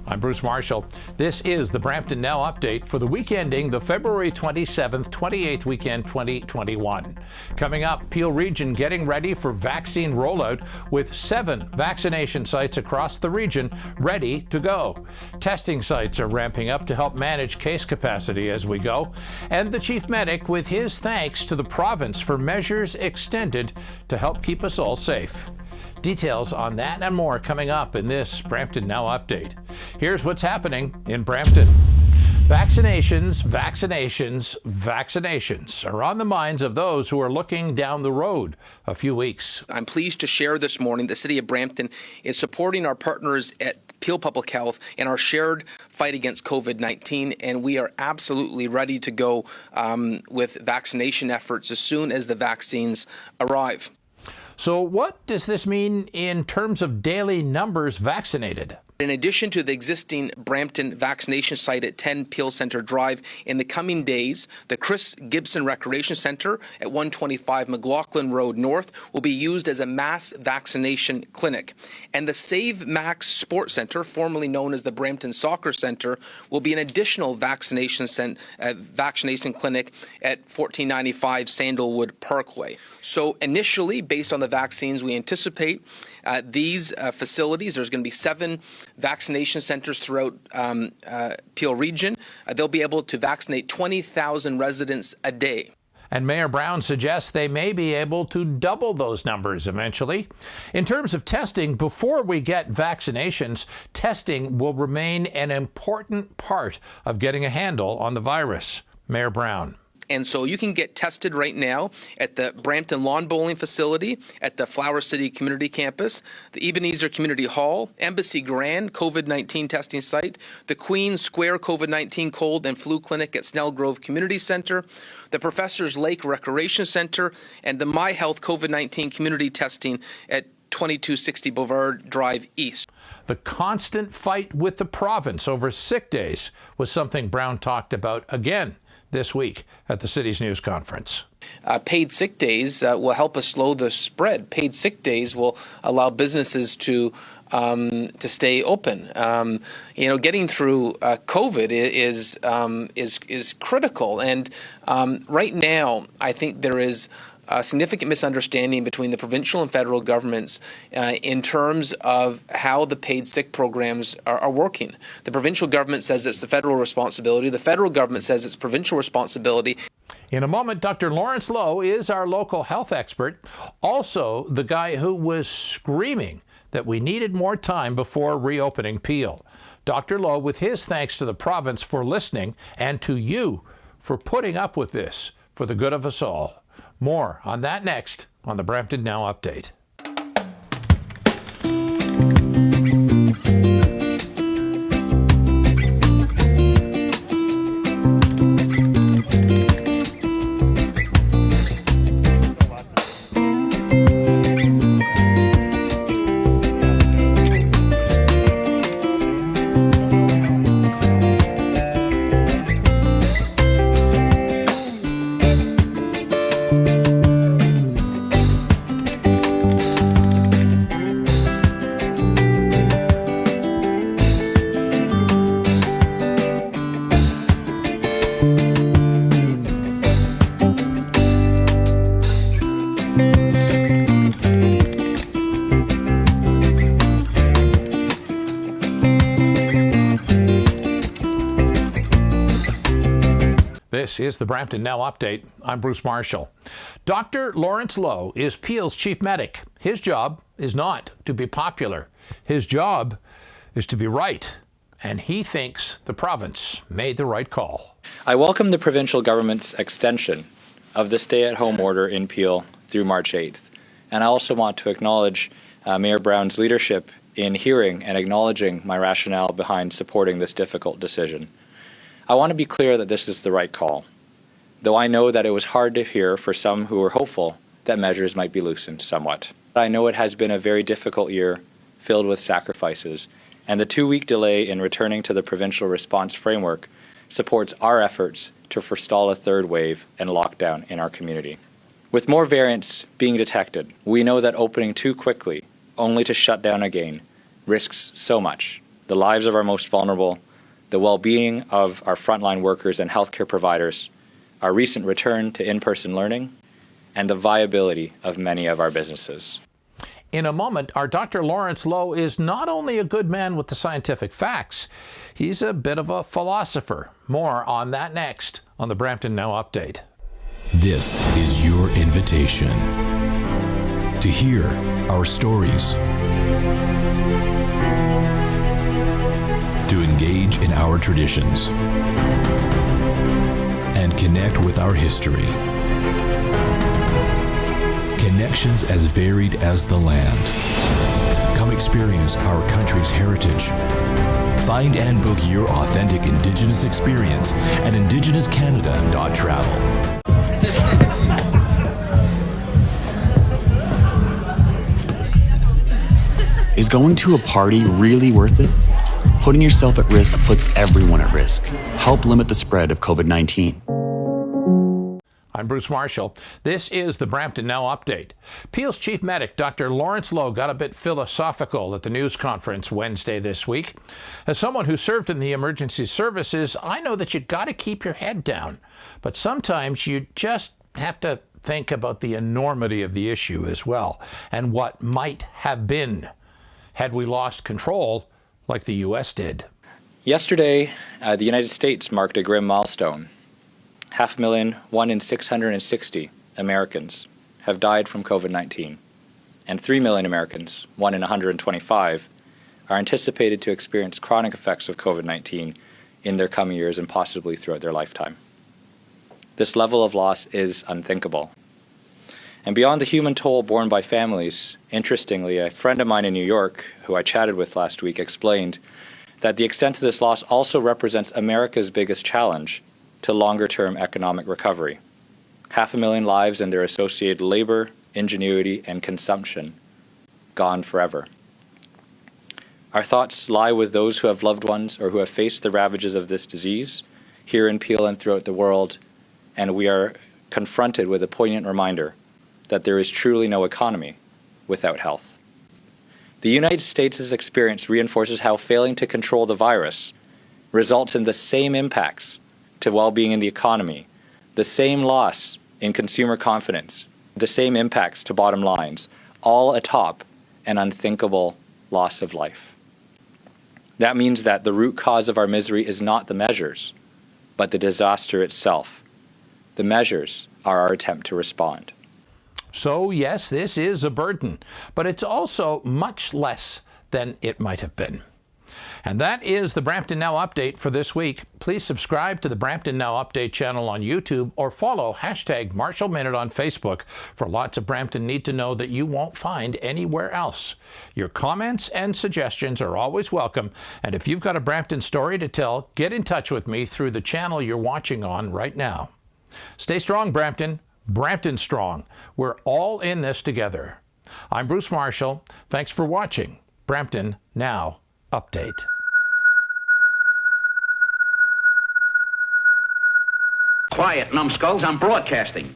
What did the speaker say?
I'm Bruce Marshall. This is the Brampton Now update for the week ending the February 27th, 28th weekend 2021. Coming up, Peel Region getting ready for vaccine rollout with 7 vaccination sites across the region ready to go. Testing sites are ramping up to help manage case capacity as we go. And the Chief Medic with his thanks to the province for measures extended to help keep us all safe. Details on that and more coming up in this Brampton Now update. Here's what's happening in Brampton. Vaccinations are on the minds of those who are looking down the road a few weeks. I'm pleased to share this morning the City of Brampton is supporting our partners at Peel Public Health in our shared fight against COVID-19, and we are absolutely ready to go with vaccination efforts as soon as the vaccines arrive. So what does this mean in terms of daily numbers vaccinated? In addition to the existing Brampton vaccination site at 10 Peel Centre Drive, in the coming days, the Chris Gibson Recreation Centre at 125 McLaughlin Road North will be used as a mass vaccination clinic. And the Save Max Sports Centre, formerly known as the Brampton Soccer Centre, will be an additional vaccination clinic at 1495 Sandalwood Parkway. So initially, based on the vaccines we anticipate, these facilities, there's going to be 7 vaccination centers throughout Peel Region. They'll be able to vaccinate 20,000 residents a day. And Mayor Brown suggests they may be able to double those numbers eventually. In terms of testing, before we get vaccinations, testing will remain an important part of getting a handle on the virus. Mayor Brown. And so you can get tested right now at the Brampton Lawn Bowling Facility, at the Flower City Community Campus, the Ebenezer Community Hall, Embassy Grand COVID-19 testing site, the Queen's Square COVID-19 Cold and Flu Clinic at Snell Grove Community Center, the Professors Lake Recreation Center, and the My Health COVID-19 community testing at 2260 Boulevard Drive East. The constant fight with the province over sick days was something Brown talked about again this week at the city's news conference. Paid sick days will help us slow the spread. Paid sick days will allow businesses to stay open. Getting through COVID is critical, and right now I think there is a significant misunderstanding between the provincial and federal governments in terms of how the paid sick programs are working. The provincial government says it's the federal responsibility. The federal government says it's provincial responsibility. In a moment, Dr. Lawrence Lowe is our local health expert, also the guy who was screaming that we needed more time before reopening Peel. Dr. Lowe with his thanks to the province for listening and to you for putting up with this for the good of us all. More on that next on the Brampton Now update. This is the Brampton Now update. I'm Bruce Marshall. Dr. Lawrence Lowe is Peel's chief medic. His job is not to be popular. His job is to be right. And he thinks the province made the right call. I welcome the provincial government's extension of the stay-at-home order in Peel through March 8th. And I also want to acknowledge Mayor Brown's leadership in hearing and acknowledging my rationale behind supporting this difficult decision. I want to be clear that this is the right call, though I know that it was hard to hear for some who were hopeful that measures might be loosened somewhat. I know it has been a very difficult year filled with sacrifices, and the 2-week delay in returning to the provincial response framework supports our efforts to forestall a third wave and lockdown in our community. With more variants being detected, we know that opening too quickly, only to shut down again, risks so much. the lives of our most vulnerable, the well-being of our frontline workers and healthcare providers, our recent return to in-person learning, and the viability of many of our businesses. In a moment, our Dr. Lawrence Loh is not only a good man with the scientific facts, he's a bit of a philosopher. More on that next on the Brampton Now Update. This is your invitation to hear our stories, to engage in our traditions, and connect with our history. Connections as varied as the land. Come experience our country's heritage. Find and book your authentic Indigenous experience at indigenouscanada.travel. Is going to a party really worth it? Putting yourself at risk puts everyone at risk. Help limit the spread of COVID-19. I'm Bruce Marshall. This is the Brampton Now Update. Peel's chief medic, Dr. Lawrence Loh, got a bit philosophical at the news conference Wednesday this week. As someone who served in the emergency services, I know that you got to keep your head down. But sometimes you just have to think about the enormity of the issue as well, and what might have been had we lost control like the U.S. did. Yesterday, the United States marked a grim milestone. 500,000, 1 in 660 Americans have died from COVID-19, and 3 million Americans, 1 in 125, are anticipated to experience chronic effects of COVID-19 in their coming years and possibly throughout their lifetime. This level of loss is unthinkable. And beyond the human toll borne by families, interestingly, a friend of mine in New York, who I chatted with last week, explained that the extent of this loss also represents America's biggest challenge to longer-term economic recovery. 500,000 lives and their associated labor, ingenuity, and consumption gone forever. Our thoughts lie with those who have loved ones or who have faced the ravages of this disease here in Peel and throughout the world, and we are confronted with a poignant reminder that there is truly no economy without health. The United States' experience reinforces how failing to control the virus results in the same impacts to well-being in the economy, the same loss in consumer confidence, the same impacts to bottom lines, all atop an unthinkable loss of life. That means that the root cause of our misery is not the measures, but the disaster itself. The measures are our attempt to respond. So yes, this is a burden, but it's also much less than it might have been. And that is the Brampton Now Update for this week. Please subscribe to the Brampton Now Update channel on YouTube or follow #MarshallMinute on Facebook for lots of Brampton need to know that you won't find anywhere else. Your comments and suggestions are always welcome. And if you've got a Brampton story to tell, get in touch with me through the channel you're watching on right now. Stay strong, Brampton. Brampton strong. We're all in this together. I'm Bruce Marshall. Thanks for watching Brampton Now Update. Quiet, numbskulls, I'm broadcasting.